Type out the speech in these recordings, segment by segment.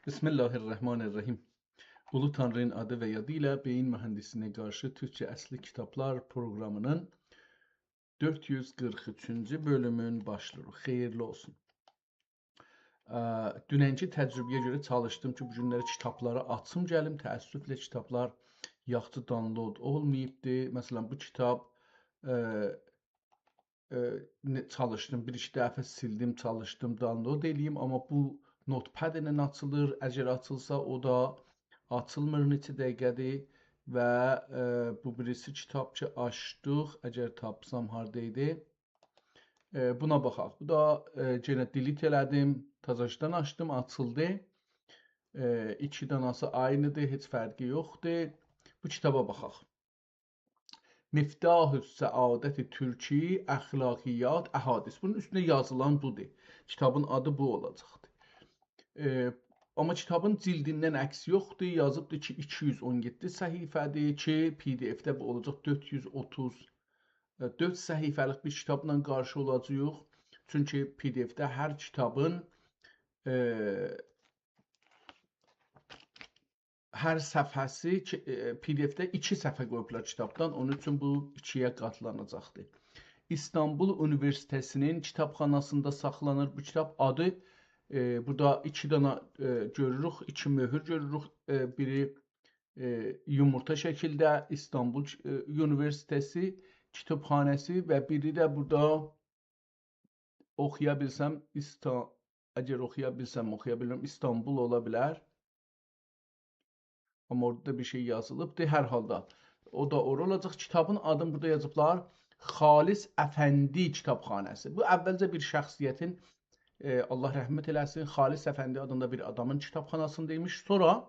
Bismillahirrahmanirrahim. Ulu Tanrı'nın adı ve yadıyla Beyin Mühendisliğine karşı Türkçe Asli Kitaplar programının 443. bölümün başlıyor. Xeyirli olsun. Dünənki təcrübəyə görə çalışdım ki, bu günləri kitabları açım gəlim. Təəssüflə kitablar yaxşı download olmayıbdı. Məsələn, bu kitab çalışdım, bir iki dəfə sildim, çalışdım, download eləyim, amma bu notepad ilə açılır. Əgər açılsa, o da açılmır neçə dəqiqədir və bu birisi kitab ki, açdıq. Əgər tapsam hardaydı? Buna baxaq. Bu da yenə delete elədim, təzədən açdım, açıldı. İki danası aynıdır, heç fərqi yoxdur. Bu kitaba baxaq. Miftahü Səadət-i Türki Əxlaqiyyat Əhadis. Bunun üstünə yazılan budur. Kitabın adı bu olacaqdır. Amma kitabın cildindən əks yoxdur. Yazıbdır ki, 217 səhifədir ki, PDF-də bu olacaq 434 səhifəlik bir kitabla qarşı olacağıq. Çünki PDF-də hər kitabın hər səfhəsi PDF-də 2 səhifə qoyublar kitabdan. Onun üçün bu 2-yə qatlanacaqdır. İstanbul Üniversitesinin kitabxanasında saxlanır bu kitab. Adı burada 2 dana görürük, 2 möhür görürük. Biri yumurta şəkildə İstanbul Üniversitesi kitabxanası və biri də burada oxuya bilsəm, əgər oxuya bilsəm, oxuya bilmirəm, İstanbul ola bilər. Amma orada bir şey yazılıbdır. Hər halda o da ora olacaq. Kitabın adını burada yazıblar. Xalis Əfəndi kitabxanası. Bu əvvəlcə bir şəxsiyyətin, Allah rəhmət eləsin, Xalis Əfəndi adında bir adamın kitabxanasındaymış. Sonra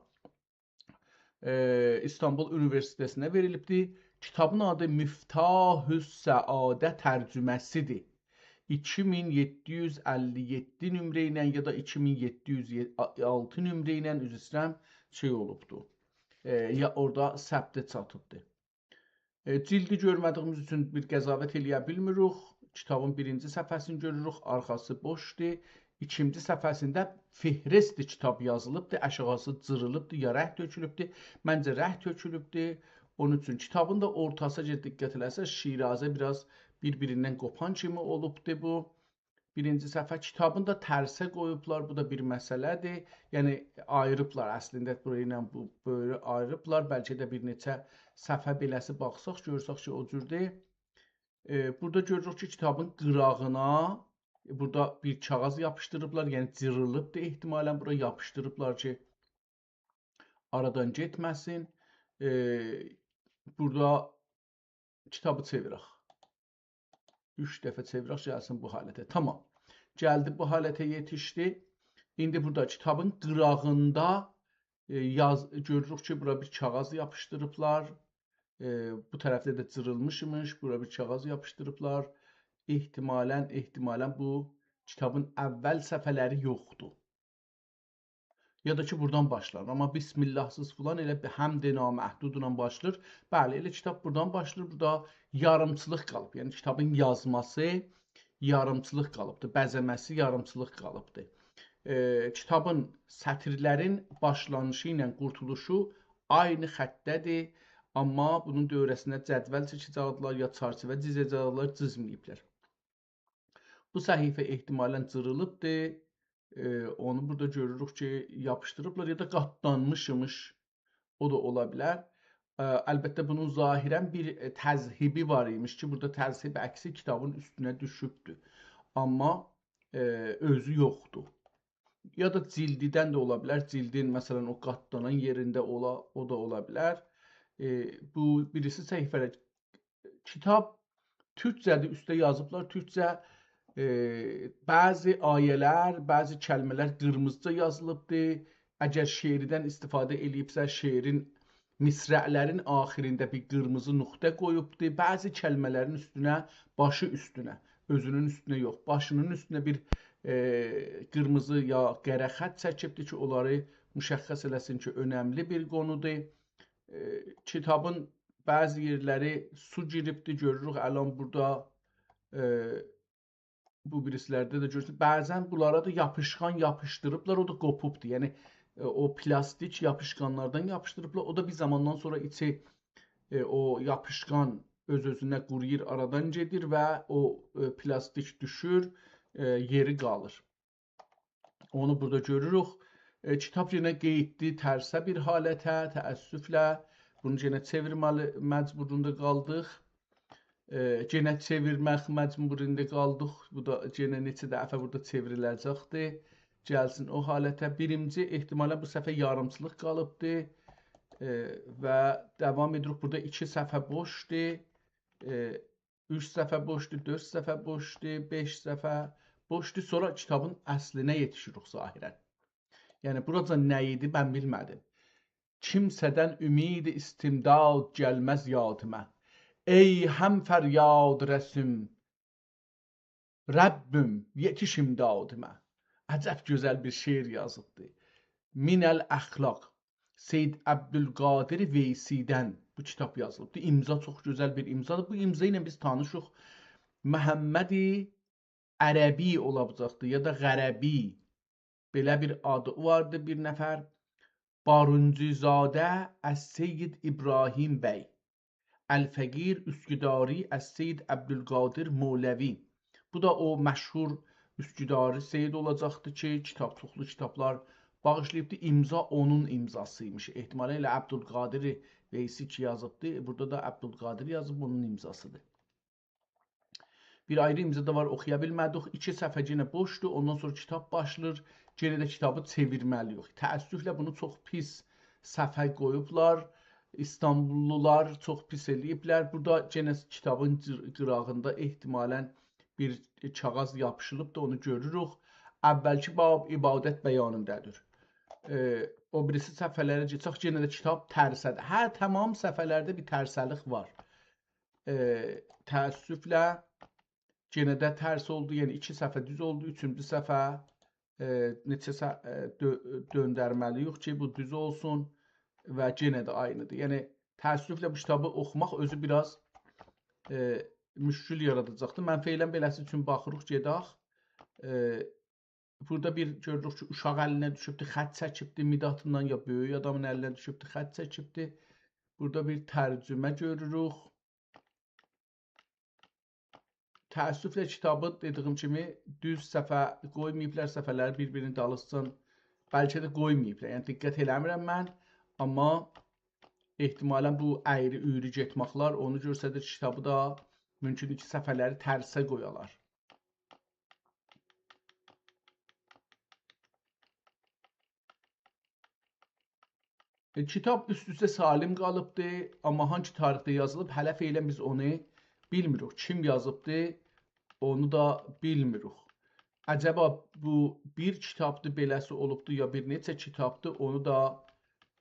İstanbul Üniversitesinə verilibdir. Kitabın adı Miftahü Səadət tərcüməsidir. 2757 nömrə ilə ya da 2706 nömrə ilə üzr istəyirəm şey olubdur. Ya orada səbtə çatıbdır. Cildi görmədiyimiz üçün bir qəzavət eləyə bilmirik. Kitabın birinci səhifəsini görürük, arxası boşdur. İkinci səhifəsində fehrestdir kitab yazılıbdır, aşağısı cırılıbdır, ya rəh tökülübdür. Məncə rəh tökülübdür. Onun üçün kitabın da ortası diqqət eləsəz, Şirazə biraz bir-birindən qopan kimi olubdur bu. Birinci səhifə kitabını da tərsə qoyublar, bu da bir məsələdir. Yəni ayırıblar əslində burayla bu böyle ayırıblar. Bəlkə də bir neçə səhifə beləsi baxsaq görsək ki, o cürdür. Burada görürük ki, kitabın qırağına burada bir kağız yapışdırıblar, yəni cırılıbdır ehtimalən bura yapışdırıblar ki, aradan getməsin. Burada kitabı çevirək. 3 dəfə çevirək, gəlsin bu halətə. Tamam. Gəldi bu halətə yetişdi. İndi burada kitabın qırağında görürük ki, bura bir kağız yapışdırıblar. Bu tərəfdə də cırılmışmış. Bura bir kağız yapışdırıblar. Ehtimalən bu kitabın əvvəl səfələri yoxdur. Ya da ki, buradan başlar. Amma Bismillahsız filan elə həmd-i naməhdudla başlayır. Bəli, elə kitab buradan başlayır. Burada yarımçılıq qalıb. Yəni kitabın yazması yarımçılıq qalıbdır. Bəzəməsi yarımçılıq qalıbdır. Kitabın sətirlərin başlanışı ilə qurtuluşu aynı xəttədir. Amma bunun dövrəsində cədvəl çəkəcəklər, ya çarçıvə cizəcəklər, cizməyiblər. Bu səhifə ehtimalən cırılıbdır. Onu burada görürük ki, yapışdırıblar ya da qatlanmışmış. O da ola bilər. Əlbəttə bunun zahirən bir təzhibi var imiş ki, burada təzhib əksi kitabın üstünə düşübdür. Amma özü yoxdur. Ya da cildidən də ola bilər. Cildin məsələn o qatlanan yerində o da ola bilər. Bu birisi səhifələr. Kitab türkcədir, üstə yazıblar türkcə. Bəzi ayələr, bəzi kəlmələr qırmızıca yazılıbdır. Əgər şeirdən istifadə eləyibsə, şeirin misrələrin axirində bir qırmızı nöqtə qoyubdur. Bəzi kəlmələrin üstünə, başı üstünə, özünün üstünə yox, başının üstünə bir qırmızı ya qərə xətt çəkibdir ki, onları müşəxəs eləsin ki, önəmli bir qonudur. Kitabın bəzi yerləri su giribdir, görürük əlan burada. Bu birislərdə də görürsünüz. Bəzən bunlara da yapışqan yapışdırıblar, o da qopubdur. Yəni o plastik yapışkanlardan yapışdırıblar. O da bir zamandan sonra içi o yapışkan öz-özünə quruyur, aradan gedir və o plastik düşür, yeri qalır. Onu burada görürük. Kitab yenə qeydli, tərsə bir halətə, təəssüflə bunu yenə çevirməli məcburunda qaldıq. Yenə çevirmək məcburunda qaldıq. Bu da yenə neçə dəfə burada çevriləcəkdir. Gəlsin o halətə. Birinci ehtimala bu səfə yarımçılıq qalıbdı. Və davam edirik. Burada 2 səhifə boşdur. 3 səhifə boşdur, 4 səhifə boşdur, 5 səhifə boşdur. Sonra kitabın əslinə yetişirik zahirən. Yəni burada nə idi mən bilmədim. Kimsədən ümid istimdad gəlməz yadıma. Ey həm fəryad rəsüm, Rəbbüm yetiş imdadıma. Əcəb gözəl bir şeir yazıbdı. Minəl əxlaq. Seyyid Əbdülqadir Veysidən bu kitab yazılıbdır. İmza çox gözəl bir imzadır. Bu imza ilə biz tanışıq. Məhəmmədi Ərəbi olacaqdı ya da Qərəbi. Belə bir adı vardı bir nəfər. Baruncuzadə Əs-Seyyid İbrahim bəy. Əl-Fəqir Üsküdari Əs-Seyyid Əbdülqadir Moləvi. Bu da o məşhur Üsküdari Seyyid olacaqdı ki, çoxlu kitablar bağışlayıbdı. İmza onun imzasıymış. Ehtimalə ilə Əbdülqadir Veysi ki yazıbdı. Burada da Əbdülqadir yazıb, onun imzasıdır. Bir ayrı imza da var, oxuya bilmədik. 2 səhifə yenə boşdur. Ondan sonra kitab başlayır. Yenə də kitabı çevirməliyik. Təəssüflə bunu çox pis səhifə qoyublar. İstanbullular çox pis eləyiblər. Burada yenə kitabın qırağında ehtimalən bir kağız yapışılıb da onu görürük. Əvvəlki bab ibadət bəyanındadır. O birisi səhifələrə keçək, yenə də kitab tərsədir. Hər tamam səhifələrdə bir tərsəlik var. Təəssüflə yenə də tərs oldu. Yəni 2 səhifə düz oldu. 3-cü səhifə neçə döndərməliyik ki, bu düz olsun və yenə də aynıdır. Yəni təəssüflə bu kitabı oxumaq özü biraz müşkül yaradacaqdır. Mən feylən beləsi üçün baxırıq, gedək. Burada bir görürük ki, uşaq əlinə düşübdür, xət çəkibdir midatından, ya böyük adamın əlinə düşübdür, xət çəkibdir. Burada bir tərcümə görürük. Təəssüflə kitabı dediyim kimi düz səhifə qoymayıblar, səhifələri bir-birini dalışsın. Bəlkə də qoymayıblar, yəni diqqət eləmirəm mən. Amma ehtimalən bu əyri-üyrü getməklər onu göstərir, kitabı da mümkün ki, səhifələri tərsə qoyalar. Kitab üst-üstə salim qalıbdır, amma hangi tarixdə yazılıb, hələ feylən biz onu bilmirik. Kim yazıbdır, onu da bilmirik. Əcəba bu bir kitabdır, beləsi olubdur, ya bir neçə kitabdır, onu da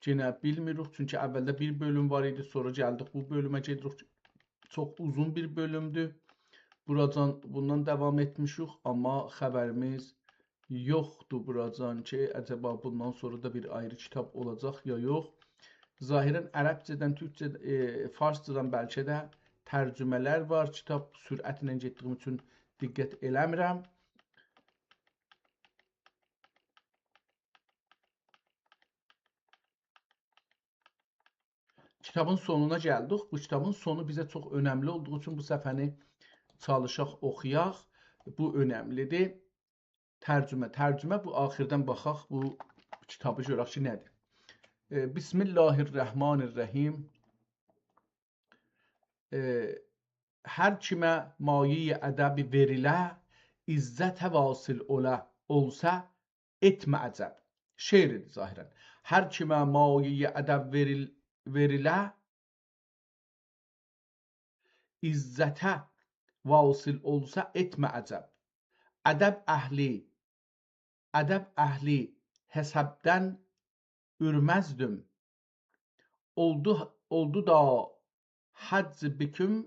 yenə bilmirik. Çünki əvvəldə bir bölüm var idi, sonra gəldik bu bölümə gedirik. Çox uzun bir bölümdür. Buradan bundan davam etmişik, amma xəbərimiz yoxdur buradan ki, əcəba bundan sonra da bir ayrı kitab olacaq ya yox. Zahirən ərəbcədən, türkcə, farscadan bəlkə də tərcümələr var. Kitab sürətlə getdiyim üçün diqqət eləmirəm. Kitabın sonuna gəldik. Bu kitabın sonu bizə çox önəmli olduğu üçün bu səhifəni çalışaq, oxuyaq. Bu önəmlidir. Tərcümə bu axirdən baxaq, bu kitabı görək ki, nədir? Bismillahirrahmanirrahim. Hər kimə mayi ədəbi verilə, izzətə vasil olsa, etmə əcəb. Şeiridir zahirən. Hər kimə mayi ədəb verilə, izzətə vasil olsa, etmə əcəb. Ədəb əhli həsəbdən ürməzdim. Oldu da həcc büküm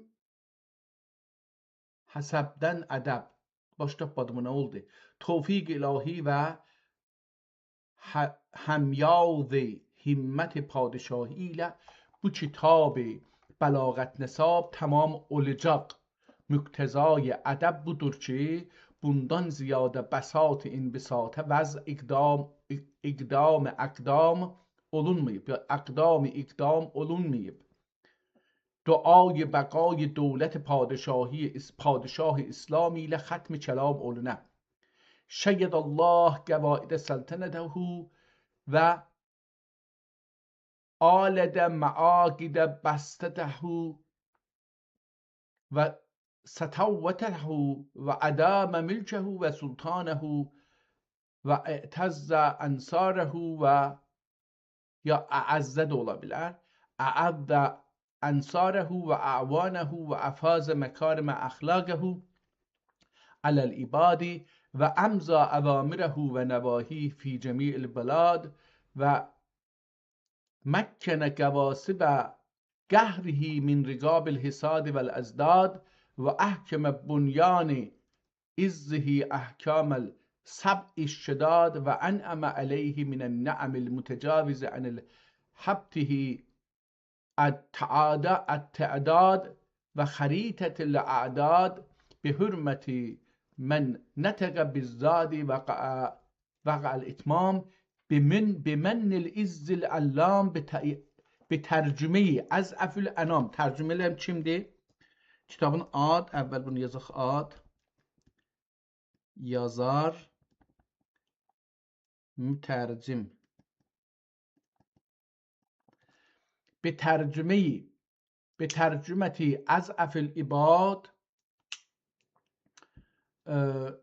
həsəbdən ədəb. Baş tapmadım, nə oldu? Tövfiq ilahi və həmyaz himmət padişahı ilə bu kitab bəlağət nisab tamam olacaq. Müqtezای ədəb budur ki, bundan ziyadə bəsat inbisata vəz iqdam olunmayıb ya اقدام اقدام olunmayıb. دعای بقای دولت پادشاه اسلامی لختم کلام علنه شید الله قواعد سلطنته و آلد معاقد بستته و ستوته و ادام ملکه و سلطانه و اعتز انصاره و یا اعز da olabilir. اعد انصاره و اعوانه و افاز مکارم اخلاقه على العباد و امضى اوامره و نواهی فی جمیع البلاد و مکن قواصب قهره من رقاب الحساد والازداد و احکم بنیان عزه احکام السبع الشداد و انعم علیه من النعم المتجاوز عن حبته التعداد و خریطة الاعداد به حرمت من نطق بالزاد وقع الاتمام بمن العز العلام به ترجمه از افل انام. Tercümelem kimdir? Kitabın ad, əvvəl bunu yazaq ad, yazar, mütərcim. Be tercümeti az افل ibad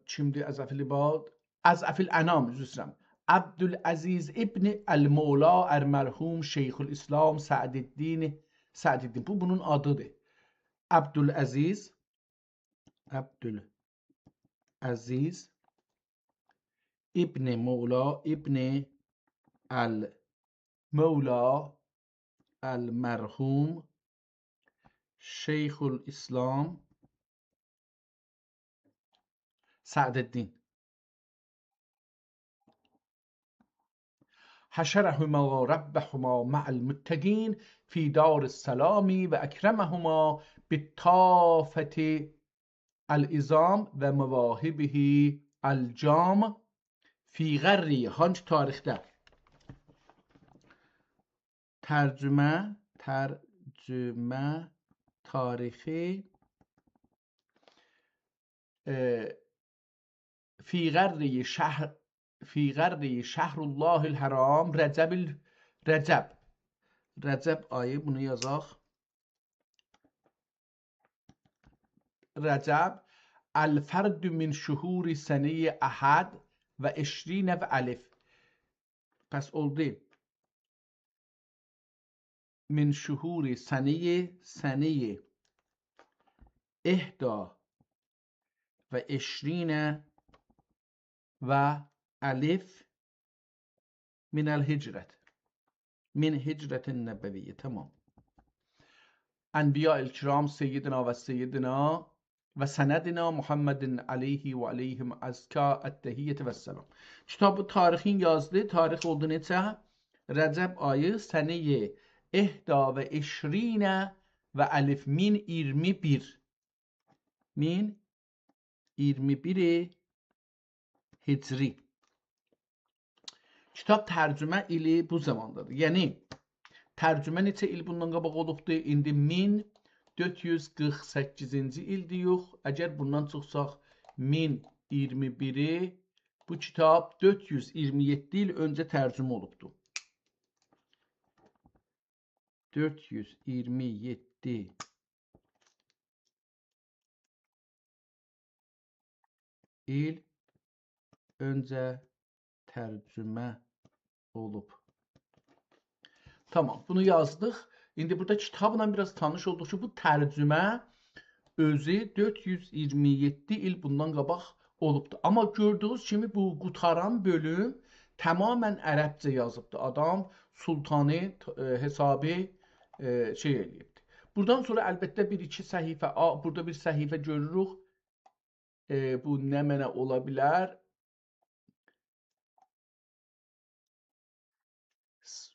kimdir az افل ibad? از افل انام üzr istəyirəm. عبدالعزیز ابن المولا المرحوم şeyx الاسلام سعدالدین. Bu bunun adıdır. Abdülaziz İbni Mola İbni el-Mola el-Merhum Şeyhül İslam Sa'deddin حشرهما وربهما مع المتقين في دار السلام وأكرمهما بالطافة العظام ومواهبه الجام في غری. هانچ تاریخته ترجمه تاریخی في غری شهر الله الحرام رجب ayı bunu yazaq. رجب الفرد من شهور سنه احد و 20 و الف. پس oldu من شهور سنه احدا و 20 و الف من الهجرت من هجرت النبویه. تمام. انبیاء الکرام سیدنا و سیدنا و سندنا محمد علیه و علیهم ازکا التحیه و السلام. کتاب تاریخین yazdı. Tarix oldu neçə? Rəcəb ayı sənəyə ehda və 20 və əlif 1021 hicri. Kitab tərcümə ili bu zamandadır. Yəni tərcümə neçə il bundan qabaq olubdu? İndi 1448-ci ildir yox. Əgər bundan çıxsaq 1021-i bu kitab 427 il öncə tərcümə olubdu. 427 il öncə tərcümə olub. Tamam, bunu yazdıq. İndi burada kitabla biraz tanış olduq ki, bu tərcümə özü 427 il bundan qabaq olubdu. Amma gördüyünüz kimi bu qutaran bölüm tamamən ərəbcə yazıbdı. Adam sultanı hesabı şey eləyibdi. Buradan sonra əlbəttə bir-iki səhifə, burada bir səhifə görürük. Bu nə mənə ola bilər?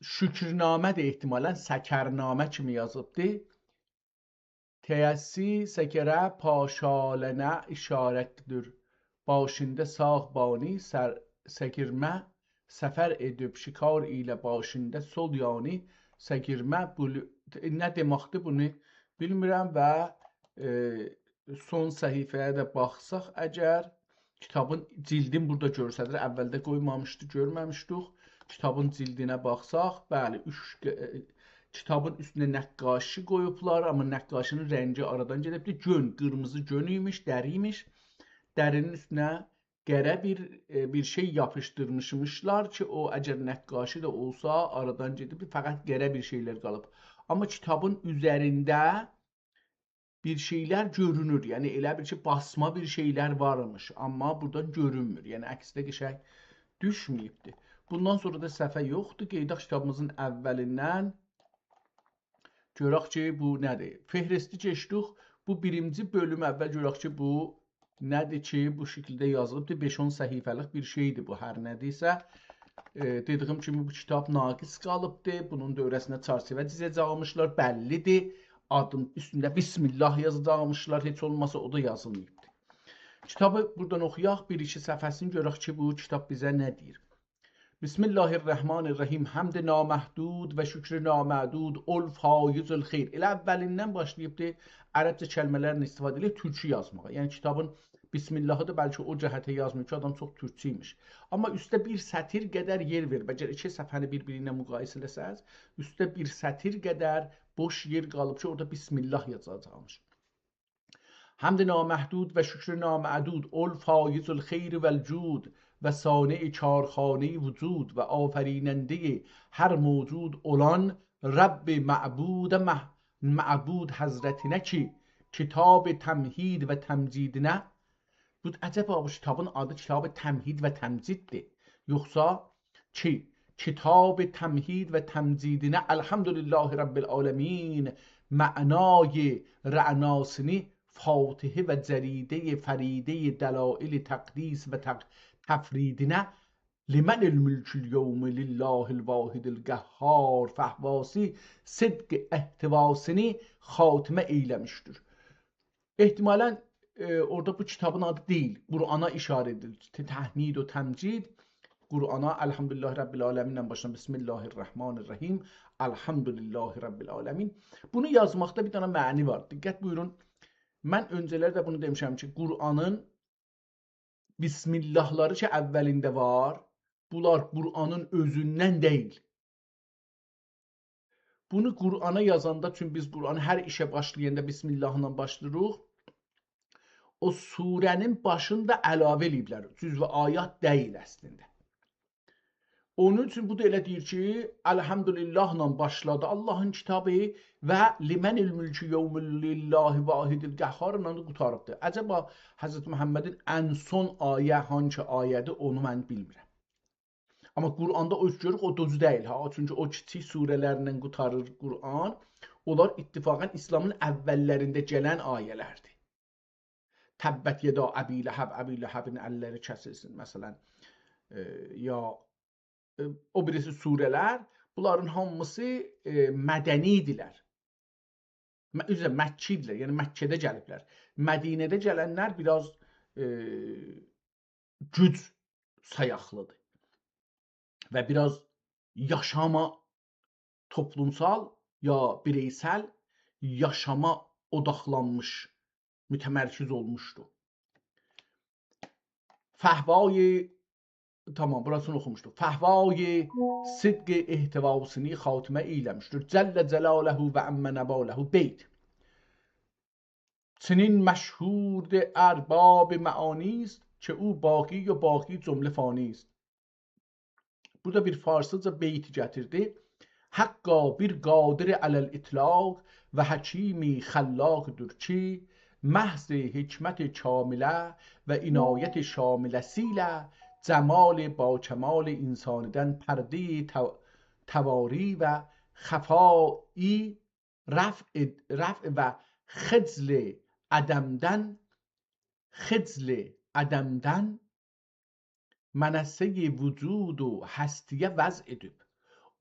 Şükrnamə də ehtimalən səkərnamə kimi yazıbdı. Təyəssi səkərə paşalənə işarətdir. başında sağ bani səkirmə səfər edib şikar ilə başında sol yani səkirmə nə deməkdir bunu bilmirəm və son səhifəyə də baxsaq əgər kitabın cildin burada görsədir, əvvəldə qoymamışdı, görməmişdik. Kitabın cildinə baxsaq, bəli, kitabın üstünə nəqqaşı qoyublar, amma nəqqaşının rəngi aradan gedibdir. Gön, qırmızı gön imiş, dəri imiş. Dərinin üstünə qərə bir şey yapışdırmışlar ki, o əgər nəqqaşı da olsa aradan gedib, fəqət qərə bir şeylər qalıb. Amma kitabın üzərində bir şeylər görünür. Yəni elə bir ki, basma bir şeylər varmış, amma buradan görünmür. Yəni əksdə qəşəng düşməyibdir. Bundan sonra da səhifə yoxdur. Qeydaq kitabımızın əvvəlindən görək ki, bu nədir? Fehristi keçdik. Bu birinci bölüm əvvəl görək ki, bu nədir ki, bu şəkildə yazılıbdır. 5-10 səhifəlik bir şeydir bu, hər nədirsə. Dediyim kimi bu kitab naqis qalıbdır. Bunun dövrəsində çarçivə dizəcəkmişlər, bəllidir. Adın üstündə Bismillah yazacaqmışlar, heç olmasa o da yazılmayıbdır. Kitabı buradan oxuyaq, bir-iki səhifəsini görək ki, bu kitab bizə nə deyir? Bismillahirrahmanirrahim. Həmd naməhdud və şükr naməhdud ol faizul xeyr. Elə əvvəlindən başlayıbdır ərəbcə kəlmələrini istifadə edib türkçü yazmağa. Yəni kitabın Bismillahı da bəlkə o cəhətə yazmıyor ki, adam çox türkçü imiş. Amma üstə bir sətir qədər yer verir. Bəlkə iki səfəni bir-birinə müqayisə eləsəz, üstə bir sətir qədər boş yer qalıb ki, orada Bismillah yazacaqmış. Həmd naməhdud və şükr naməhdud ol faizul xeyr vəl-cud və saniع کارخانه وجود و آفریننده هر موجود olan رب معبود حضرتینə ki kitab təmhid və təmcidinə. Bu əcəba bu kitabın adı kitab təmhid və təmciddir. Yoxsa ki kitab təmhid və təmcidinə elhamdülillahi rabbil aləmin mənای rənasini فاتحه و جریده فریده دلائل تقدیس و تفریدینه لمن الملک اليوم لله الواحد القهار fəhvasi sidq ehtivasını xatimə eyləmişdir. Ehtimalən orada bu kitabın adı deyil, Qur'ana işarə edilir. Təhnid və təmcid Qur'ana elhamdülillahi rabbil aləminlə başlayan Bismillahirrahmanirrahim elhamdülillahi rabbil aləmin. Bunu yazmaqda bir dənə məni var. Diqqət buyurun. Mən öncələr də bunu demişəm ki, Qur'anın Bismillahları ki əvvəlində var, bunlar Qur'anın özündən deyil. Bunu Qur'ana yazanda, çünki biz Qur'anı hər işə başlayanda Bismillahla başlayırıq, o surənin başında əlavə eləyiblər. Cüzvə ayat deyil əslində. Onun üçün bu da elə deyir ki, elhamdülillahla başladı Allahın kitabı və limənil mülkü yevmillillahi vahidil qəhharla da qutarıbdır. Əcəba Həzrət Məhəmmədin ən son ayə hangi ayədir, onu mən bilmirəm. Amma Qur'anda öz görürük, o düz deyil. Çünki o kiçik surələrlə qutarır Qur'an. Onlar ittifaqən İslamın əvvəllərində gələn ayələrdir. Təbbət yeda Əbi Ləhəbin əlləri kəsilsin, məsələn. Ya o birisi surələr, bunların hamısı mədənidirlər. Üzrə Məkkidirlər, yəni Məkkədə gəliblər. Mədinədə gələnlər biraz güc sayaqlıdır və biraz yaşama toplumsal ya bireysel yaşama odaqlanmış, mütəmərkiz olmuşdu. Fəhvayı Tamam, burasını oxumuşduq. Fəhvayı sidq ehtivasını xatimə eyləmişdir. Cəllə cəlaləhu və əmmə nəbaləhu beyt. Çinin məşhurdur ərbab məanist ki, o baqi və baqi cümlə fanist. Burada bir farsıca beyt gətirdi. Həqqa bir qadir ələl itlaq və həkimi xəllaqdır ki, məhz hikmət kamilə və inayət şamiləsilə cəmal با کمال insanidən pərdi təvari və xəfai rəf və xecl ədəmdən mənəsə vücud و هستیه وضع edib.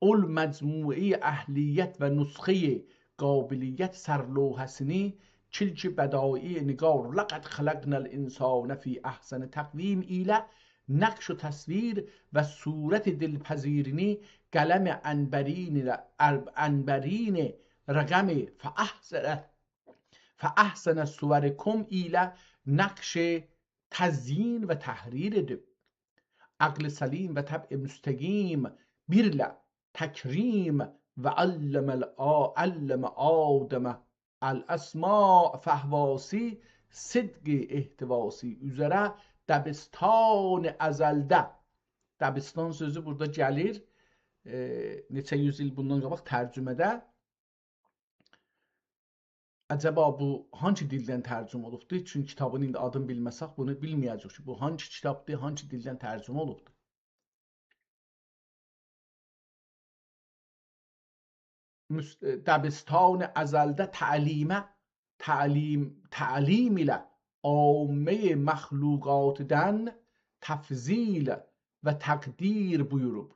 ol məcmui əhliyyət və nüsxə qabiliyyət sərlohəsini چلچ بدایی نگار لقد خلقنا الانسان فی احسن تقویم ایله نقش و تصویر و صورت دلپذیرینی قلم انبرین رقم فاحسن صورکم ایله نقش تزیین و تحریر ده عقل سلیم و طبع مستقیم بیرله تکریم و علم آدم الاسماء فهواسی صدق احتواسی üzere دبستان ازلده Dəbistan sözü burada gəlir neçə yüz il bundan qabaq tərcümədə acaba bu hangi dildən tərcümə olubdur? Çünki kitabın indi adını bilməsək bunu bilməyəcək ki, bu hangi kitabdır, hangi dildən tərcümə olubdur? دبستان ازلده تعلیم ile عامه مخلوقاتdan tefzil ve takdir buyurup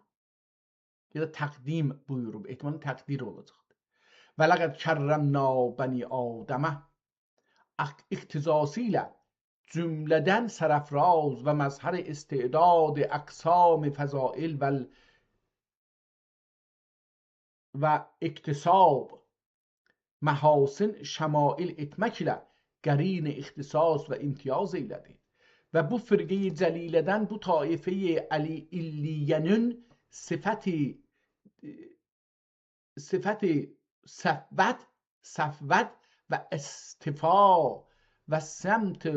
ya da takdim buyurup ehtimalle takdir olacaktır. Ve laqad kerremna bani Adem'e iktizasıyla cümleden serafraz ve mazhar istidad aksam fezail و اکتساب محاسن شمائل اتمک ile قرین اختصاص و امتیاز ایلده و bu فرقه جلیلدن bu طایفه علی ایلیینون صفت صفوت و استفا و سمت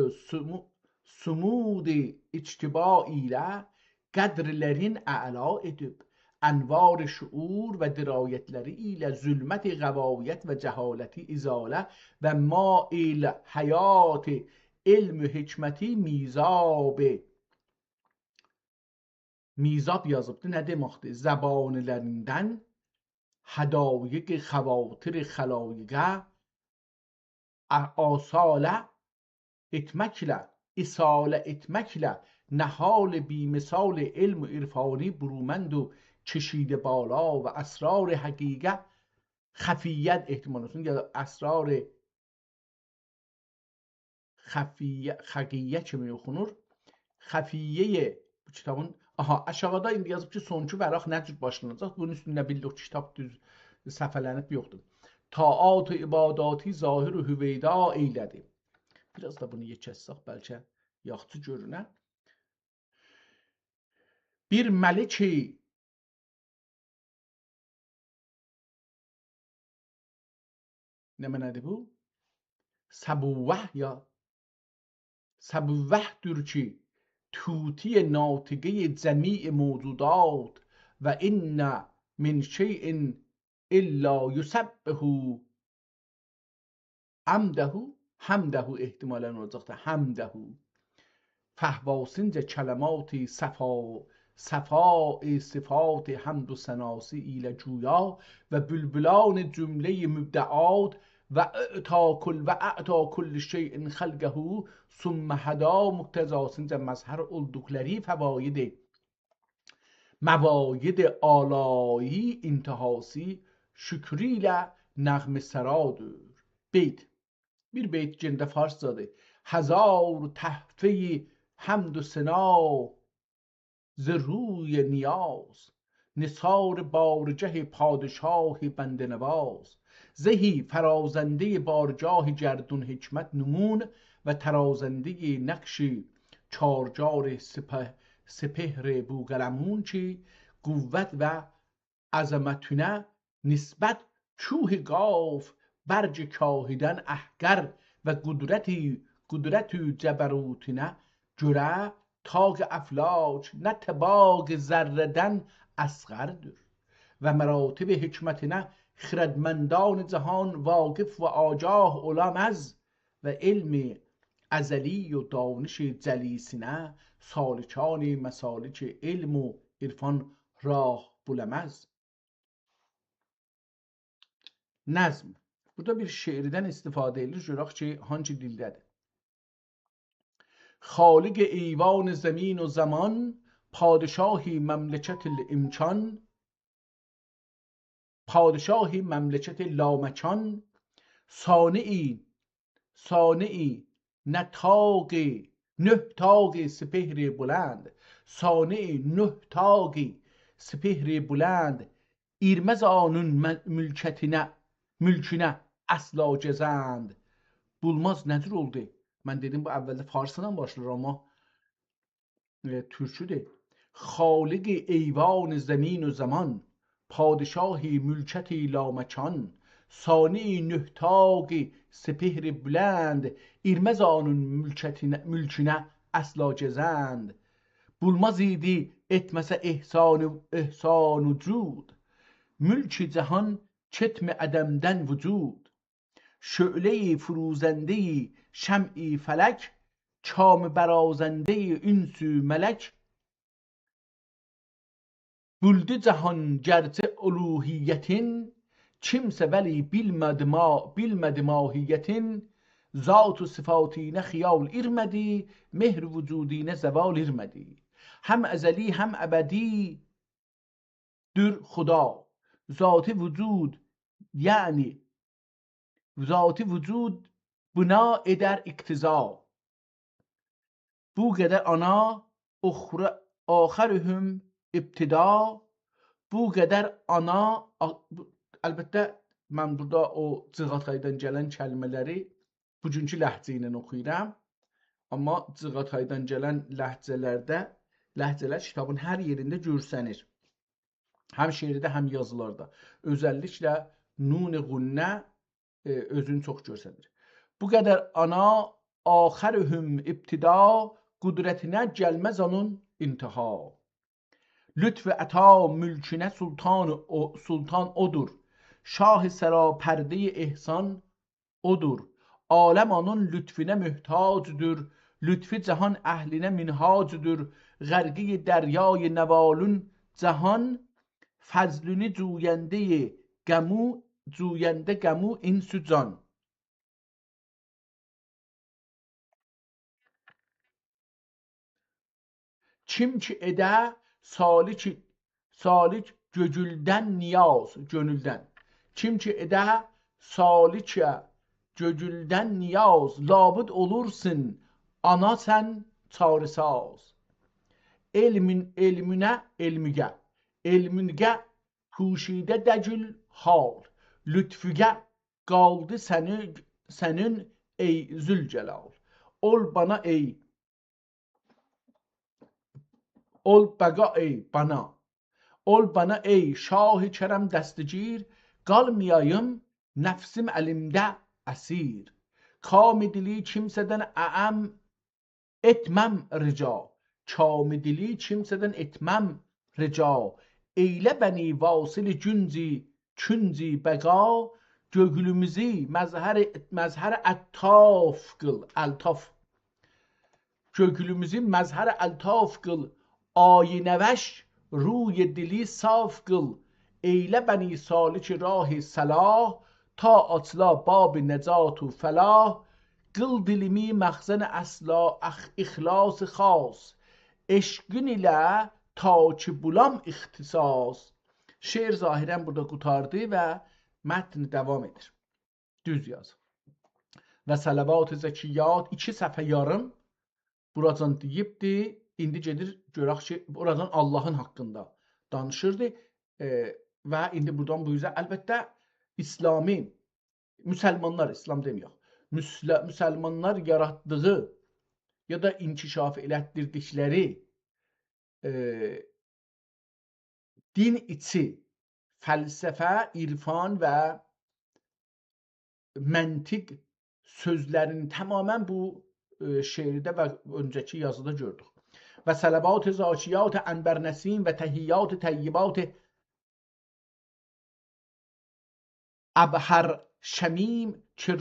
سمود اجتباع ile قدرlerin اعلا edip انوار شعور و درایتleri ile zulmet غوایت و جهالتی ازاله و مائل حیات علم و hikmeti mizab yazıbdı. Ne demektir? Zabanilerinden hadayık xavatir xalayiqə asale etməklə isale etməklə nəhal بیمثال علم و عرفانی برومند و کشیده بالا و اسرار حقیقت خفیت احتمالاتون یا اسرار خفیه چه میخونur xəfiyyə bu kitabın aşağıda indi yazıb ki sonuncu vəraq nə cür başlanacaq bunun üstündə bildik kitab düz səfələnib yoxdur taat و ibadati zahir و hüveyda eylədi biraz da bunu yekəssək bəlkə yaxşı görünə bir məlik ne mənədir bu səbuvəh ya səbuvəhdür ki توتی ناطقه جمیع موجودات و این من شیء الا یسبح حمده احتمالا olacaqdır حمده فهواسنج کلمات صفاء صفات حمد و سناسی ایل جویا و بلبلان جمله مبدعات و اعطا کل شیء خلقه ثم هدا مقتضاسınca mazhar oldukları mavaid alایی intihasi şükrüyle nağme saradır. Bir beyt cende farszadır. Hazar tahfe hamd و sena ز روی نیاز نثار بارجه پادشاه بنده نواز زهی فرازنده بارجاه گردون حکمت نمون و ترازنده نقش چارجار سپهر بوقلمون چی قوت و عظمتونه نسبت چوه گاف برج کاهیدن احگر و قدرت جبروتونه جره تاگ افلاک نه تباگ ذردن اصغردür و مراتب حکمتine خردمندان جهان واقف و آگاه olamaz و علم ازلی و دانش جلیسینه سالکان مسالک علم و عرفان راه bulamaz. Nəzm. Burada bir şeirdən istifadə edilir. Görək ki, hangi dildədir. خالق ایوان زمین و زمان پادشاهی مملکت الامکان پادشاهی مملکت لامکان صانعی صانعی نتاقی نه تاقی سپهر بلند، صانعی نه تاقی سپهر بلند، İrmez anun mülkünə əsla cəzənd. Bulmaz nədir oldu? Mən dedim bu əvvəldə farsla başlayır amma türküdür. Xaliqi eyvan zəmin و zaman, padişahi mülkəti laməkan, sani nühtaqi sepehri bülend, İrmez anun mülkünə əsla cəzənd. Bulmaz idi etməsə ehsan cud, mülk-i cahan çetm ədəmdən vücud. شعله فروزنده شمع فلک، چام برازنده انس ملک. Buldu cahan gerçi uluhiyetin, kimse veli bilmedi mahiyetin. Zat-ı sıfatine xiyal irmedi, mehr vücudine zeval irmedi. Hem ezeli hem ebedi dür Xuda, zat-ı vücud yani zat-ı vücud bina eder iktiza. Bu qədər ana axirühüm ibtida. Bu qədər ana, əlbəttə mən burada o Cığataydan gələn kəlmələri bugünkü ləhcə ilə oxuyuram. Amma Cığataydan gələn ləhcələr kitabın hər yerində görsənir. Həm şeirdə, həm yazılarda. Özəlliklə nun-i qunnə özünü çox görsənir. Bu qədər ana axirühüm ibtida, qudretinə gəlməz onun intiha. Lütf əta mülkünə sultan odur, şah-ı sərapərdə ehsan odur. Aləm onun lütfinə mühtacdır, lütfi cahan əhlinə minhacdır. Qərqi dəryای nəvalun cahan, fəzlünü cuyəndə qəmu insü can. Kim ki edə salik gögüldən niyaz, gönüldən. Kim ki edə salikə gögüldən niyaz, labud olursun ana sən çarısaz. Elmünə kuşidə dəcül hal, lütfügə qaldı sənin ey zülcəlal. Ol bana ey ol bəqa ey bana, ol bana ey şah-ı kərəm dəstgir, qalmayayım nəfsim əlimdə əsir. Kam-ı dili kimsədən etməm rica, kam-ı dili kimsədən etməm rica. Eylə bəni vasil künci bəqa, göğlümüzü məzhər əltaf qıl, göğlümüzü məzhər əltaf qıl, ayinəvəş ruy dili saf qıl. Eylə bəni salik rah-ı salah, ta açla bab necat و فلاح. Qıl dilimi məxzən əsla ixlas xas, eşqin ilə ta ki bulam ixtisas. Şeir zahirən burada qutardı və mətn devam edir. Düz yaz. Və salavat-ı zəkiyyat 2 səhifə yarım buradan deyibdi. İndi gedir görək ki, buradan Allahın haqqında danışırdı və indi buradan bu üzə əlbəttə İslami müsəlmanlar, İslam deməyək, müsəlmanlar yaratdığı ya da inkişaf elətdirdikləri din içi fəlsəfə, irfan və məntiq sözlərini tamamən bu şeirdə və öncəki yazıda gördük. Və sələbat-ı zakiyat ənbər nəsim və təhiyyat təyyibat ابهر شمیم که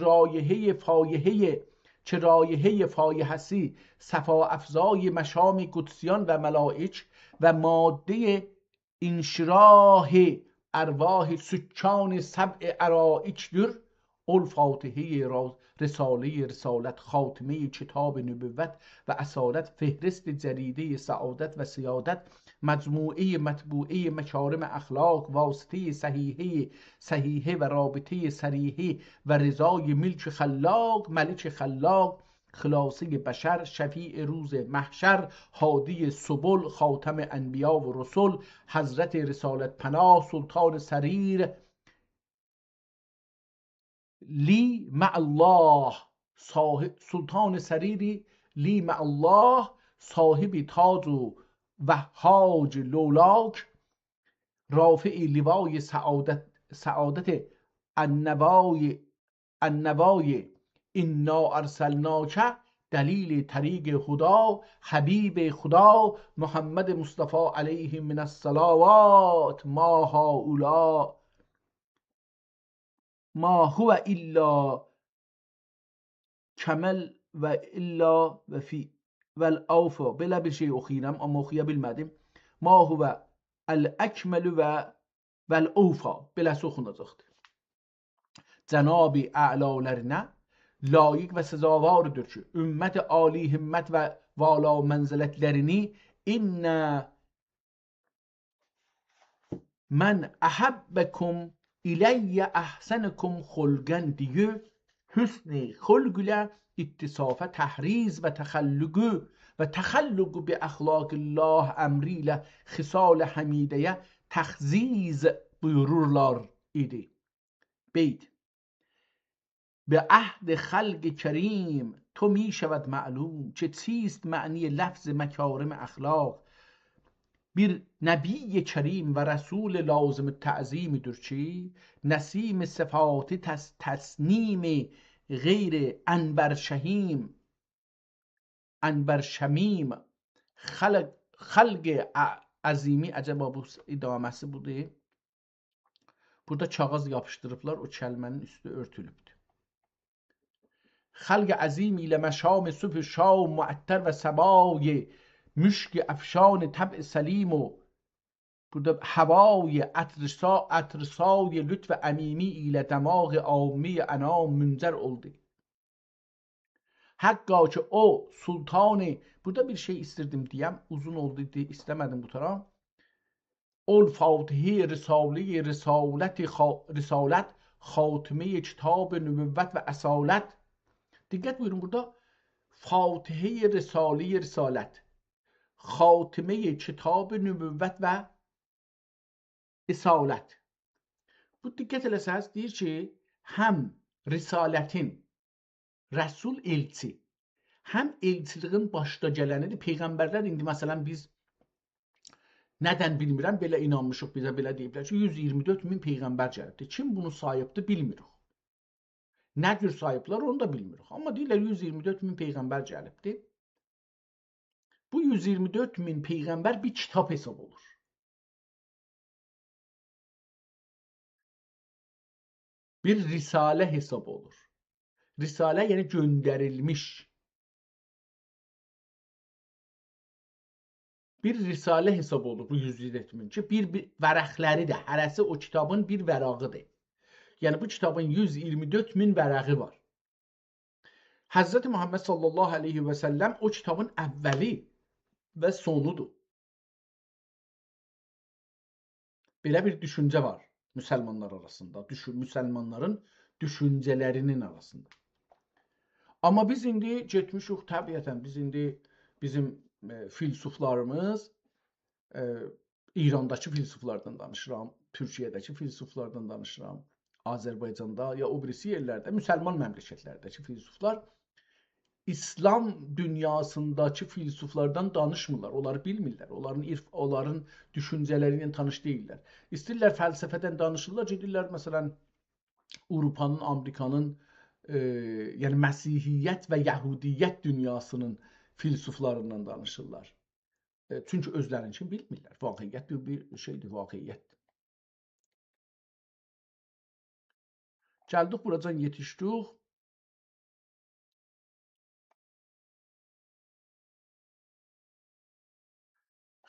رایحه فایحسی صفا افزای مشام قدسیان و ملائک و ماده انشراح ارواح سکان سبع ارائکدür. الفاتحه رساله رسالت، خاتمه کتاب نبوت و اصالت، فهرست جریده سعادت و سیادت مجموعه مطبوعه مکارم اخلاق، واسطه صحیحه و رابطه صریحه و رضای ملک خلاق، ملک خلاق، خلاصه بشر، شفیع روز محشر، هادی سبل، خاتم انبیا و رسل، حضرت رسالت پناه، سلطان سریر، لی مع الله، سلطان سریری لی مع الله، صاحب تاج و وهاج لولاک، رافع لوای سعادت النوای انا ارسلناک، دلیل طریق خدا، حبیب خدا، محمد مصطفی علیه من الصلوات، ما هؤلاء ما هو الا کمل و الا و فی و الاوفا بلا بشی اخیرم اما خیه بالمدیم ما هو الاکمل و الاوفا بلا سخن ازاخت. جناب اعلاlarına layık ve sezavardır ki ümmet âli himmet ve vala menziletlerini inne men ahabbekum ileyye ahsenekum hulgen diye hüsn-i hulg ile ittisafe tahriz ve tehallugu bi ahlakillah emriyle hisal hamideye tahziz buyururlar idi. Beyt: به عهد خلق کریم تو می شود معلوم چه چیست معنی لفظ مکارم اخلاق. bir نبی کریم و رسول لازم تعظیمdir چی نسیم صفات تسنیم غیر انبر şemim خلق azimi acaba bu idamesi budur. Burada kağız yapıştırıblar, o kəlmənin üstü örtülübdür. خلق عظیم ile مشام صبح شام معطر و سبای مشک افشان طبع سلیم و burada هوای عطرسای لطف امیمی ile دماغ عامی انام منظر oldu. Hakka ki o sultanı, burada bir şey istirdim diyem, uzun oldu diye istemedim bu taraf. ol fatihi risalet خاتمه کتاب نبوت و اصالت. Dikkat buyurun, burada Fatihe Risale-i Risalet, Hatime Kitab-ı Nübüvvet ve İsalet. Bu dikkat eləsəz deyir ki, həm Risaletin, Rəsul elçi, həm elçiliğin başda gələnidir. Peyğəmbərlər indi məsələn biz nədən bilmirəm belə inanmışıq, bizə belə deyiblər ki 124 min peyğəmbər gəlibdir. Kim bunu sayıbdır bilmirik. Nə cür sayıblar onu da bilmirik. Amma deyirlər 124 min peyğəmbər gəlibdir. Bu 124 min peyğəmbər bir kitab hesab olur. Bir risalə hesab olur. Risalə yəni göndərilmiş. Bir risalə hesab olur bu 124 min ki bir vərəqləridir. Hərəsi o kitabın bir vərağıdır. Yəni bu kitabın 124 min vərəqi var. Həzrəti Muhammed sallallahu aleyhi və səlləm o kitabın əvvəli və sonudur. Belə bir düşüncə var müsəlmanlar arasında, müsəlmanların düşüncələrinin arasında. Amma biz indi getmişik təbiətən, biz indi bizim filsuflarımız, İrandakı filsuflardan danışıram, Türkiyədəki filsuflardan danışıram, Azərbaycanda ya o birisi yerlərdə, müsəlman məmləkətlərdəki filsuflar İslam dünyasındakı filsuflardan danışmırlar, onları bilmirlər, onların düşüncələri ilə tanış deyirlər. İstəyirlər fəlsəfədən danışırlar, gedirlər məsələn Avropanın, Amerikanın, yəni Məsihiyyət və Yəhudiyyət dünyasının filsuflarından danışırlar. Çünki özlərini üçün bilmirlər. Vaqiyyət bir şeydir, vaqiyyətdir. Gəldik buradan yetişdik.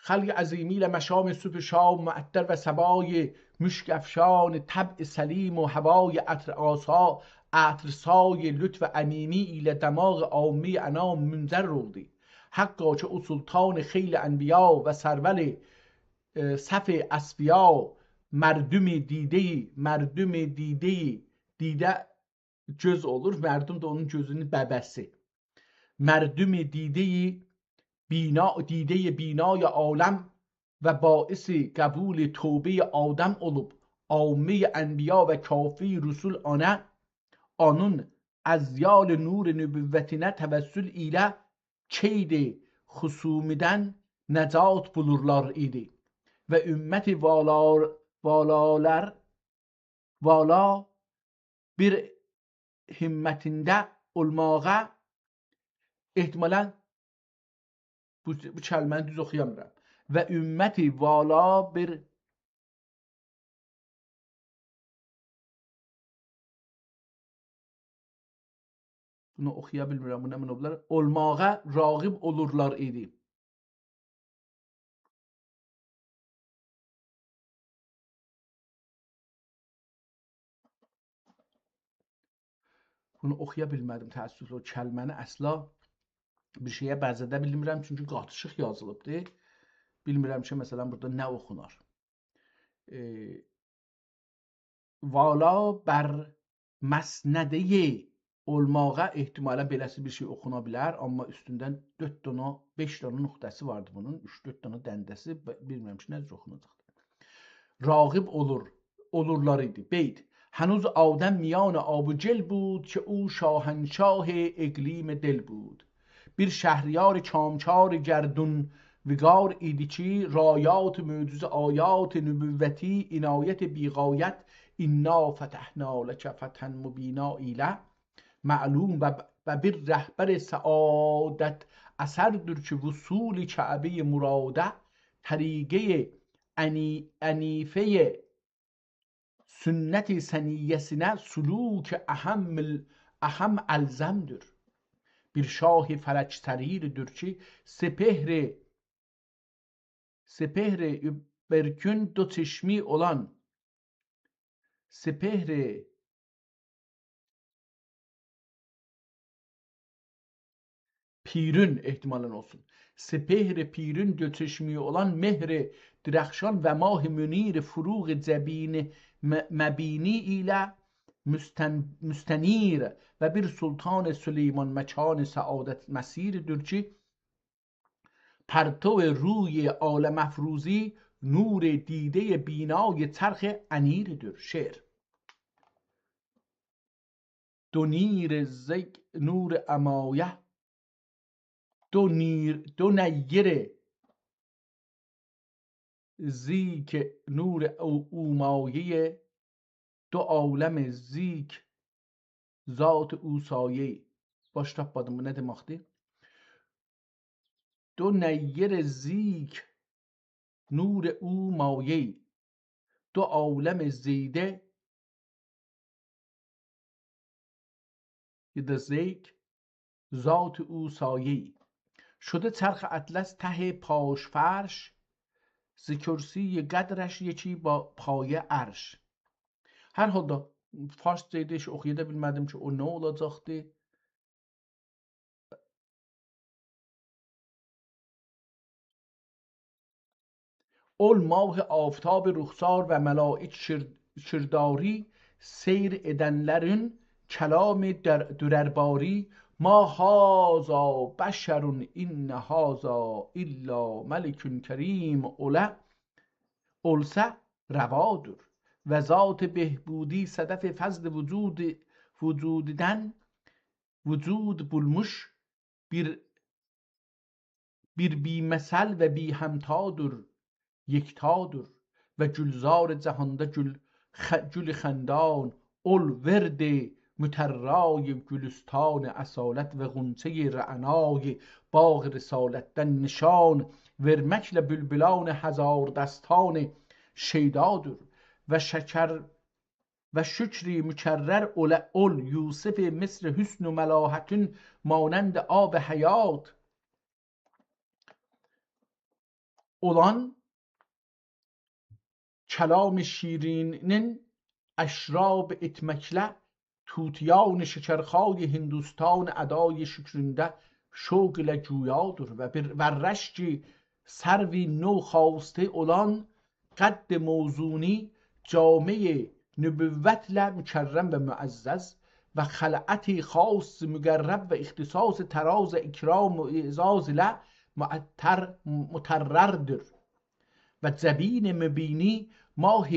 خلق عظیمی لمشام صبح شام معطر و سبای مشک افشان طبع سلیم و هوای عطرسای لطف امیمی ile دماغ عامی انام منظر oldu. حقا که او سلطان خیل انبیا و سرول صف اصفیا مردم دیده göz olur. Mərdum da onun gözünün bəbəsi. مردم دیده بینای عالم و باعث قبول توبه آدم olup عامه انبیا ve kafi rusul onun az yal nur nübüvvetine tevessül ile keyd husumiden necat bulurlar idi ve ümmeti vala bir himmetinde olmağa ehtimalen bu kəlməni düz oxuyamıram və ümməti vala bir bunu oxuya bilmirəm, bu nə mənə olar? Olmağa rağib olurlar idi. Bunu oxuya bilmədim təəssüflə. O kəlməni əsla bir şeyə bəzədə bilmirəm, çünki qatışıq yazılıbdır. Bilmirəm ki, məsələn, burada nə oxunar. Vala bər məsnədə olmağa ehtimalən beləsi bir şey oxuna bilər, amma üstündən 4 dana, 5 dana nöqtəsi vardı bunun, 3-4 dana dəndəsi, bilmirəm ki, necə oxunacaqdır. Rağib olurlar idi. Beyd. هنوز آدم میان آب و جل بود که او شاهنشاه اقلیم دل بود. bir şehriyar çamçar gerdun vigar idi ki rayat mucize ayat nübüvveti inayet biğayet inna فتحنا لك فتحا مبینا ile معلوم و bir rehber saadet eserdir ki vusul Kabe murade tariqe anife sünnet seniyesine suluk اهم elzemdir. Bir şah felçteridir ki sepehre berkün do çeşmi olan sepehre pirün ihtimalen olsun. Sepehre pirün do çeşmi olan mehre dirəkşan ve mah münir furuq zebini mebini ile müstenir ve bir sultan Süleyman mekan saadet mesirdir ki پرتو روی عالم افروزی نور دیده بینای چرخ انیرdir. شعر دو نیر زگ نور امایه دو نیر زیک نور اومایه دو عالم زیک ذات او سایه baş tapmadım, bu nə deməkdir? دو نیر زیک نور او مایه دو عالم زیده یا زیک ذات او سایه شده چرخ اطلس ته پاش فرش ز کرسی قدرش یکی با پایه عرش. Hər halda farscaydı heç oxuya da bilmədim ki, o nə olacaqdı? ol mah آفتاب رخسار و ملائک شرداری seyr edenlerin kelam dürerbari ma haza beşerun inne haza illa melikün kerim olsa revadır ve zat behbudi sedef fazl vücud bulmuş bir bی مثل و بی همتاdır یکتاdır ve gülzar cehanda gül خندان ol ورد müterray gülüstan asalet ve ğunçe ra'nای باغ رسالت'ten nişan vermekle bülbülan hazar destan şeydadır ve şükri mükerrer ol Yusuf مصر hüsn و ملاحتün مانند آب hayat olan kelam şirinin eşrab etmekle tutyan şekerxay Hindustan edای şükründe şoq ile cuyadır ve bir verreşki سروی نو خواسته اولان قد موزونی جامعه نبوت مکرم و معزز و خلعتی خاص مگرب و اختصاص تراز اکرام و اعزاز مترردر و زبین مبینی ماه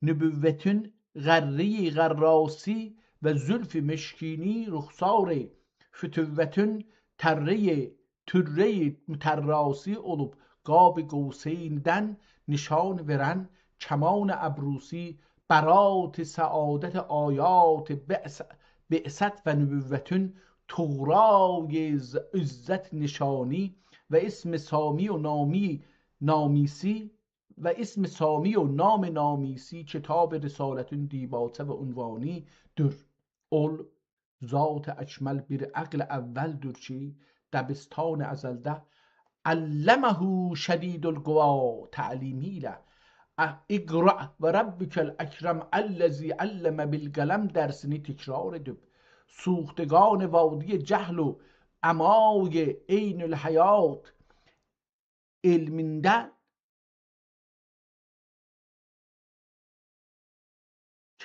نبوتن غری غراسی و زلف مشکینی رخسار فتوتن تره متراسی olup قاب قوسیندن نشان ورن کمان ابروسی برات سعادت آیات بعثت و نبوتن تغرای عزت نشانی و اسم سامی و نامیسی و اسم سامی و نام نامیسی کتاب رسالتون دیباته و عنوانی در اول ذات اکمل bir عقل اول درچی دبستان ازلده علمه شدید القوا تعلیمیله اقرأ و ربک الاکرم الذی علم بالقلم درسini تکرار edip سوختگان وادی جهل و امای عین الحیات ilminden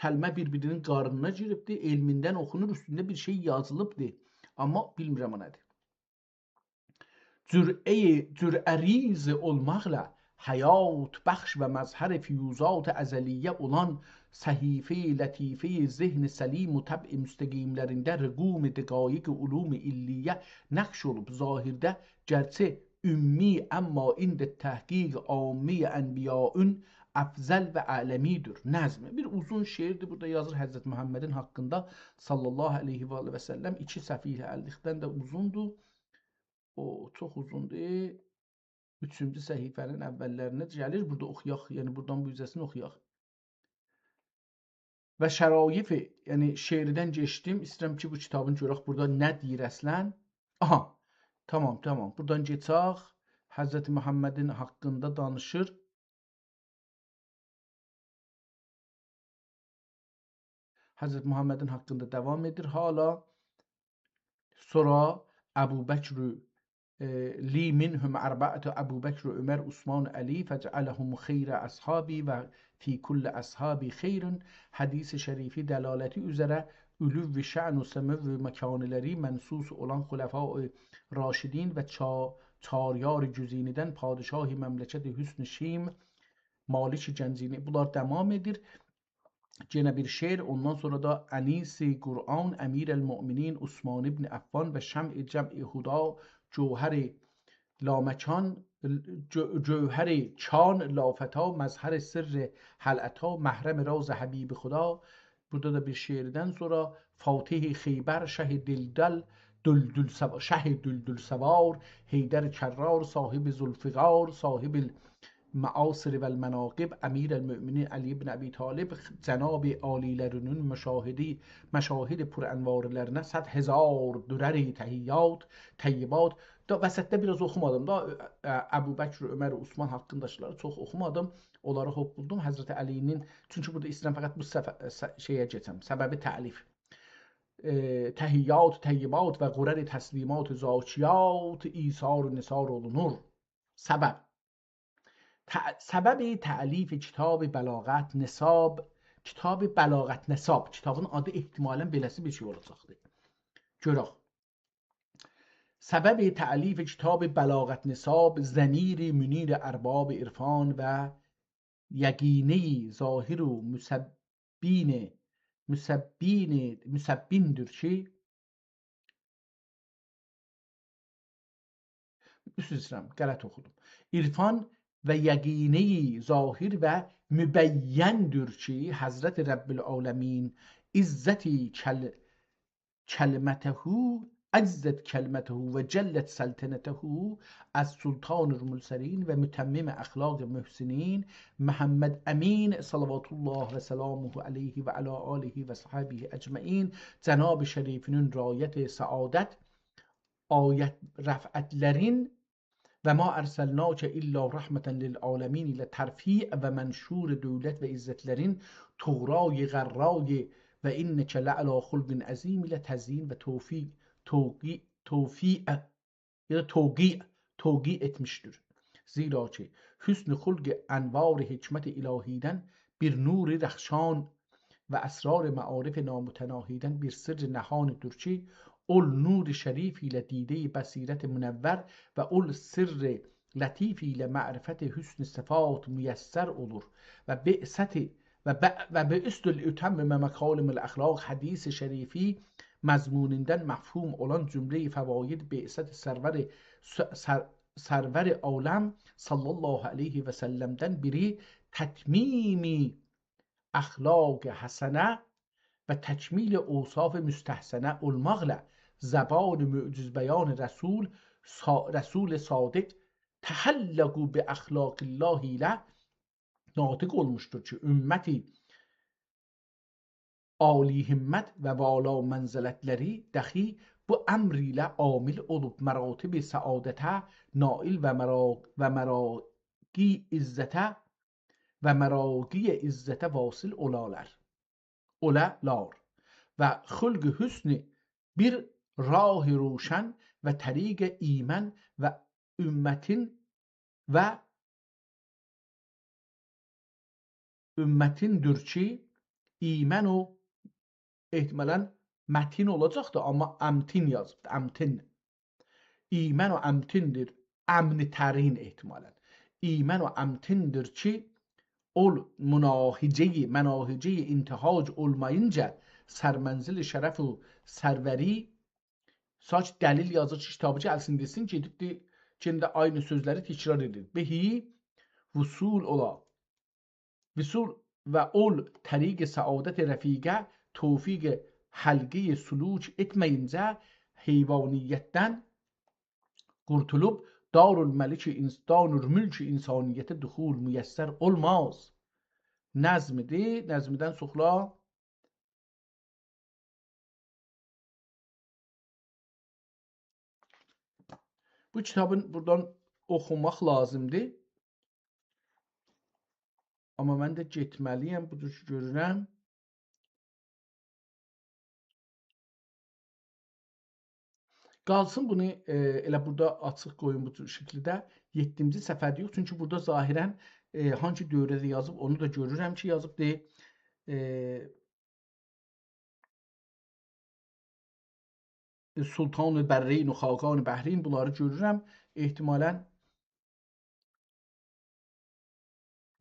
kelime birbirinin qarnına giribdi, elmindən oxunur, üstündə bir şey yazılıbdı. Amma bilmirəm o nədir. Cürəriz olmaqla həyat bəxş və məzhər füyuzat əzəliyyə olan səhifə-i lətifə-i zehn səlim و təb'i müstəqimlərində rəqum dəqaiq ulum illiyyə nəqş olub zahirdə gərçə ümmi amma ində təhqiq ammi ənbiyaun afzal ve alemidir. Nəzmi. Bir uzun şeirdir. Burada yazır Həzrət Muhammedin haqqında sallallahu aleyhi ve sellem. 2 səfihə əllikdən də uzundur. O çox uzundur. 3-cü səhifənin əvvəllərinə gəlir. Burada oxuyaq. Yəni buradan bu hissəsini oxuyaq. Və şəraifi, yəni şeirdən geçdim. İstəyirəm ki bu kitabın görək burada nə deyir əslən. Aha. Tamam. Buradan geçək. Həzrət Muhammedin haqqında danışır. Hazreti Muhammed'in hakkında devam edir hala. Sonra Ebu Bekr li minhum arba'atu Ebu Bekr Ömer Osman Ali fec'alehum khayra ashabi ve fi kulli ashabi khayrun hadis-i şerifi delaleti üzere ülüv ve şa'nu semev ve mekanileri mensus olan hulefai raşidin ve çaryar cüziniden padişahi memleket Hüsn-i Şim Malik Cenzini bunlar devam edir. Gene bir şiir ondan sonra da Enisi Kur'an Emir el-Mu'minin Osman ibn Affan ve Şem'i Cem'i Huda Cevher Lamekan Cevher Çan Lafeta Mezher Sirr Halata Mahrem Raz Habib Huda. Burada da bir şiirden sonra Fatih Khayber Şeh Düldül Savar Heyder Kerrar Sahib Zulfiqar Sahib معاصر و المناقب امیر المؤمنین علی بن ابی طالب جناب عالی‌لرinin مشاهد پر انوارlarına 100,000 dürər təhiyat da vəsətdə biraz oxumadım da Əbu Bəkr, Ömər, Osman haqqındaşları çox oxumadım. Onları hop buldum Həzrət Əlinin. Çünki burada istəyirəm fəqət bu şeyə keçəm. Səbəbi təlif. Təhiyyat, təyyibat və qurər təslimat, zakiyat, isar, nisar olunur. Səbəb. سبب تعلیف کتاب بلاغت نصاب kitabın adı ehtimalən beləsi bir şey olacaqdır. Görək. Səbəb تعلیف kitab بلاغت نصاب زمیر منیر ارباب عرفان و یقینه ظاهر و müsebbindir ki üstüzürəm, qələt oxudum. İrfan ve yegine-i zahir ve mübeyyendir ki Hazreti Rabbil Alemin izzeti kelimetehu azzet kelimetehu ve cellet saltanetehu az sultanul murselin ve mütemmim ahlak muhsinin Muhammed Emin salavatullah ve selamuhu aleyhi ve ala alihi ve sahabihi ecmaîn Cenab-ı Şerifinin rayet saadet ayet raf'atlerin و ما ارسلناک الا رحمة للعالمین ile ترفیع و منشور دولت و عزتlerin تغرای غرای و اینک لعلی خلق عظیم ile tezyin ve توقیع etmiştir. زیرا که حسن خلق انوار حکمت الهیدن bir نور رخشان و اسرار معارف نامتناهیدن bir sır نهان درچی ol نور شریفی لدیده بصیرت منور و ol sır لطیفی لمعرفت حسن صفات میسر olur و بعثت و بعثت الاتمم مکارم الاخلاق حدیث شریفی مضمونیندن مفهوم olan cümle فواید بعثت سرور عالم صلی الله علیه و سلم'den biri تتمیمی اخلاق حسنه و تکمیل اوصاف مستحسنه olmaqla زبان معجز بیان رسول صادق تحلقوا به اخلاق الله ile ناطق olmuştur ki ümmeti âli himmet ve vala menziletleri dahi bu emr ile amil olup meratibi saadete nail ve meragi izzete ve meragi izzete vasıl olalar ve hılgı hüsnü bir rah روشن ve طریق ایمن ve ümmetindir ki imen o ehtimalen metin olacaktı ama emtin yazıp emtin. İmen o emtindir. Emni terin ehtimalen. İmen o emtindir ki ol menahice intihac olmayınca sermenzil şeref و serveri saç delil yazıcı kitabıcı elsin desin ki içinde aynı sözleri tekrar edir. Behi vüsul ve ol tariq saadet refiqe tevfik halqi suluç etmeyince heyvaniyetten kurtulup darul mülk insaniyete duhul müyesser olmaz. Nazmidi, nazmiden suhla bu kitabın buradan oxumaq lazımdır. Amma mən də getməliyəm, budur ki görürəm. Qalsın bunu elə burada açıq qoyun bu şəkildə 7-ci səfərdə yox. Çünki burada zahirən hangi dövrədə yazıb onu da görürəm ki yazıbdır. Sultan-ı Bərreyn, Xaqan-ı Bəhrin bunları görürəm. Ehtimalən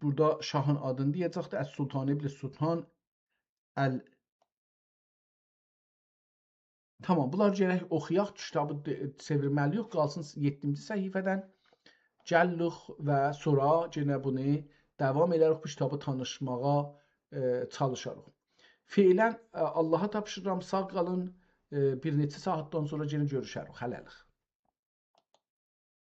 burada şahın adını deyəcəkdir. Əs-Sultan İbn Sultan Tamam, bunlar gərək oxuyaq. Kitabı çevirməli yox. Qalsın 7-ci səhifədən. Gəlluq və sonra yenə bunu davam edərək bu kitabı tanışmağa çalışarıq. Feilən Allaha tapşırıram. Sağ qalın. Bir neçə saatdan sonra yenə görüşərik. Hələlik.